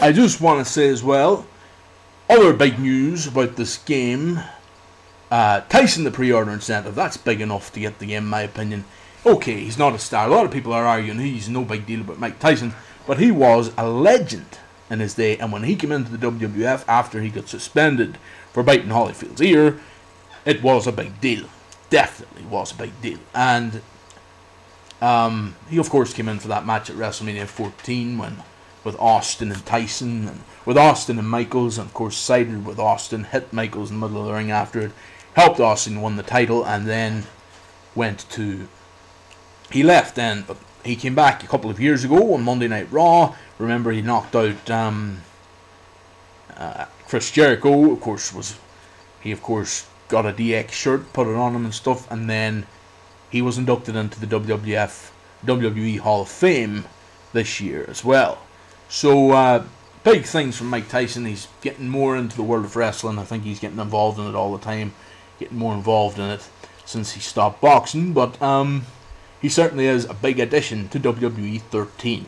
I just want to say as well, other big news about this game. Tyson, the pre-order incentive, that's big enough to get the game, in my opinion. Okay, he's not a star. A lot of people are arguing he's no big deal about Mike Tyson, but he was a legend in his day, and when he came into the WWF after he got suspended for biting Holyfield's ear, it was a big deal. Definitely was a big deal. And he of course came in for that match at WrestleMania 14 with Austin and Tyson, and with Austin and Michaels, and of course sided with Austin, hit Michaels in the middle of the ring after it, helped Austin win the title, and then he left then, but he came back a couple of years ago on Monday Night Raw. Remember, he knocked out Chris Jericho. Of course, he got a DX shirt, put it on him and stuff, and then he was inducted into the WWE Hall of Fame this year as well. So big things from Mike Tyson. He's getting more into the world of wrestling. I think he's getting involved in it all the time, getting more involved in it since he stopped boxing. But he certainly is a big addition to WWE 13.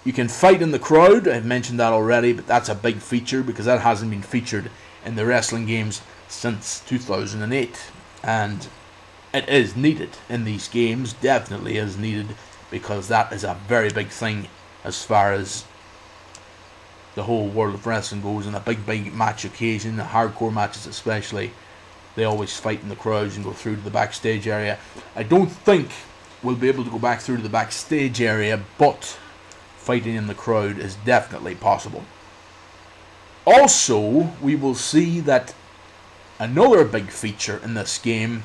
You can fight in the crowd. I've mentioned that already, but that's a big feature because that hasn't been featured in the wrestling games since 2008. And it is needed in these games, definitely is needed, because that is a very big thing as far as the whole world of wrestling goes. And a big match occasion, the hardcore matches especially, they always fight in the crowds and go through to the backstage area. I don't think we'll be able to go back through to the backstage area, but fighting in the crowd is definitely possible. Also, we will see that another big feature in this game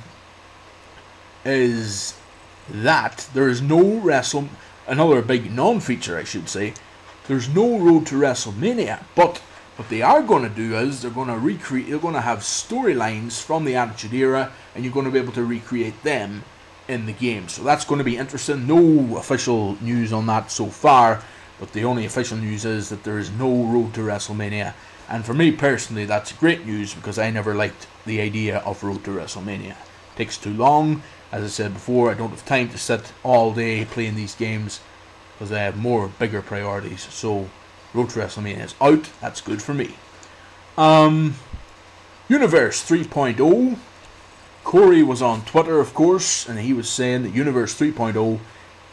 is that there is no another big non-feature, I should say. There's no Road to WrestleMania, but what they are going to do is they're going to have storylines from the Attitude Era, and you're going to be able to recreate them in the game. So that's going to be interesting. No official news on that so far, but the only official news is that there is no Road to WrestleMania. And for me personally, that's great news, because I never liked the idea of Road to WrestleMania. It takes too long. As I said before, I don't have time to sit all day playing these games because I have bigger priorities. So Road to WrestleMania is out. That's good for me. Universe 3.0. Corey was on Twitter, of course, and he was saying that Universe 3.0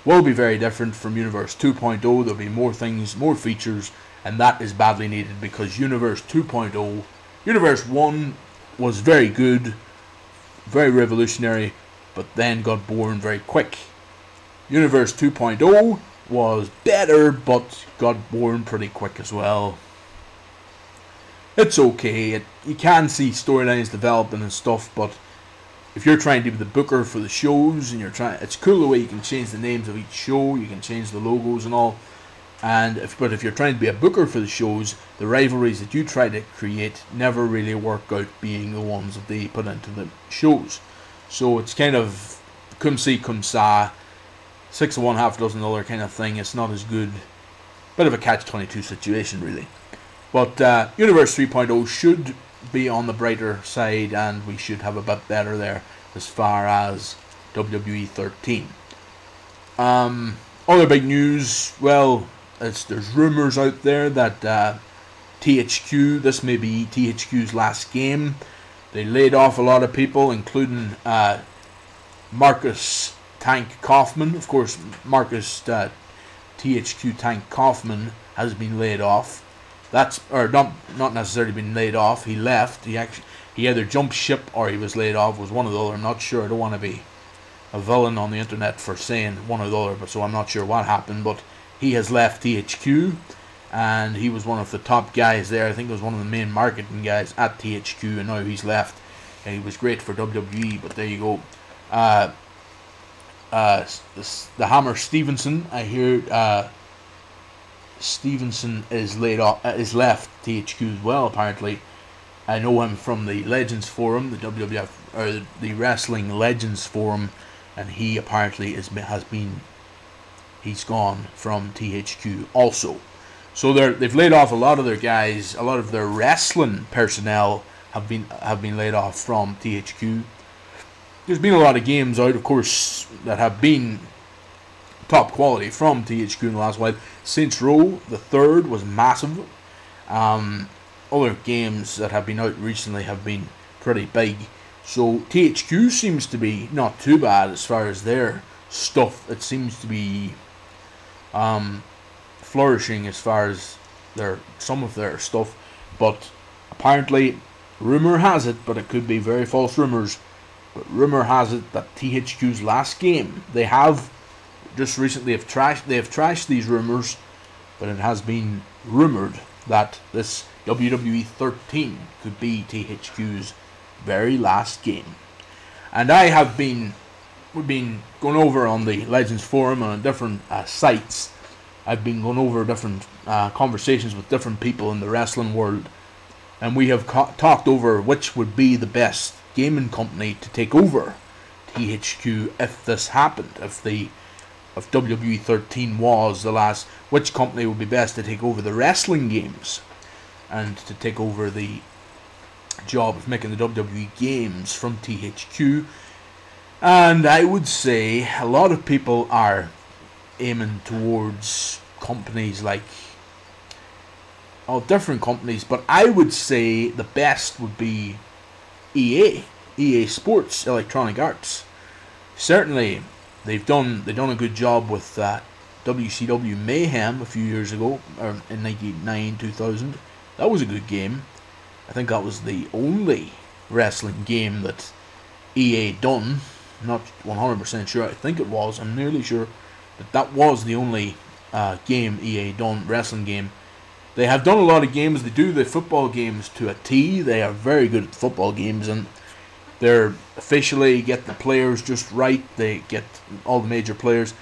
will be very different from Universe 2.0. There'll be more things, more features, and that is badly needed, because Universe 2.0, Universe 1 was very good, very revolutionary, but then got boring very quick. Universe 2.0 was better, but got boring pretty quick as well. It's okay. You can see storylines developing and stuff, but if you're trying to be the booker for the shows, and it's cool the way you can change the names of each show, you can change the logos and all. But if you're trying to be a booker for the shows, the rivalries that you try to create never really work out being the ones that they put into the shows. So it's kind of cum si cum sa, 6 of one, half a dozen other kind of thing. It's not as good. Bit of a catch-22 situation, really. But Universe 3.0 should be on the brighter side, and we should have a bit better there as far as WWE 13. Other big news, well, there's rumours out there that THQ, this may be THQ's last game. They laid off a lot of people, including Marcus Tank Kaufman. Of course, Marcus THQ Tank Kaufman has been laid off. Not necessarily been laid off. He left. He either jumped ship or he was laid off. Was one or the other. I'm not sure. I don't want to be a villain on the internet for saying one or the other, but so I'm not sure what happened. But he has left THQ, and he was one of the top guys there. I think he was one of the main marketing guys at THQ, and now he's left. And he was great for WWE, but there you go. The Hammer Stevenson, I hear Stevenson is left THQ as well, apparently. I know him from the Legends Forum, the WWF, or the Wrestling Legends Forum, and he apparently he's gone from THQ also. So they've laid off a lot of their guys. A lot of their wrestling personnel have been laid off from THQ. There's been a lot of games out, of course, that have been top quality from THQ in the last while. Saints Row the third was massive. Other games that have been out recently have been pretty big. So THQ seems to be not too bad as far as their stuff. It seems to be flourishing as far as some of their stuff. But apparently, rumor has it, but it could be very false rumors, but rumor has it that THQ's last game, they have just recently trashed these rumors, but it has been rumored that this WWE 13 could be THQ's very last game. And we've been going over on the Legends forum and on different sites. I've been going over different conversations with different people in the wrestling world, and we have talked over which would be the best gaming company to take over THQ if this happened. If WWE 13 was the last, which company would be best to take over the wrestling games and to take over the job of making the WWE games from THQ. And I would say a lot of people are aiming towards companies like different companies, but I would say the best would be EA Sports, Electronic Arts. Certainly they've done a good job with WCW Mayhem a few years ago, or in 1999, 2000. That was a good game. I think that was the only wrestling game that EA done. I'm not 100% sure. I think it was. I'm nearly sure that was the only game EA done, wrestling game. They have done a lot of games. They do the football games to a T. They are very good at football games, and they're officially get the players just right. They get all the major players.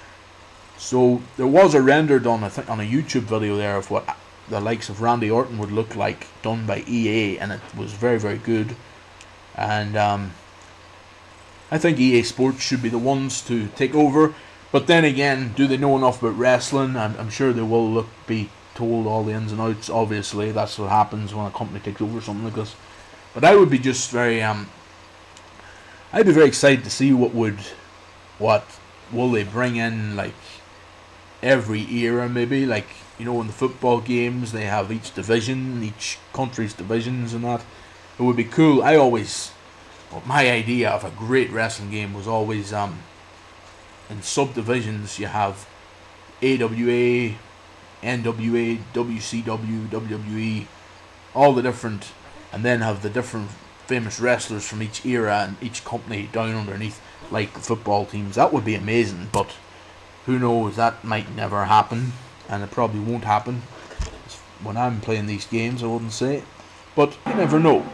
So there was a render done, I think, on a YouTube video there of what the likes of Randy Orton would look like, done by EA, and it was very, very good. And I think EA Sports should be the ones to take over. But then again, do they know enough about wrestling? I'm sure they will be told all the ins and outs. Obviously, that's what happens when a company takes over something like this. But I would be just very I'd be very excited to see what will they bring in, like every era, maybe, like, you know, in the football games they have each division, each country's divisions and that. It would be cool. My idea of a great wrestling game was always in subdivisions you have AWA, NWA, WCW, WWE, all the different, and then have the different famous wrestlers from each era and each company down underneath, like football teams. That would be amazing, but who knows, that might never happen, and it probably won't happen. When I'm playing these games, I wouldn't say, but you never know.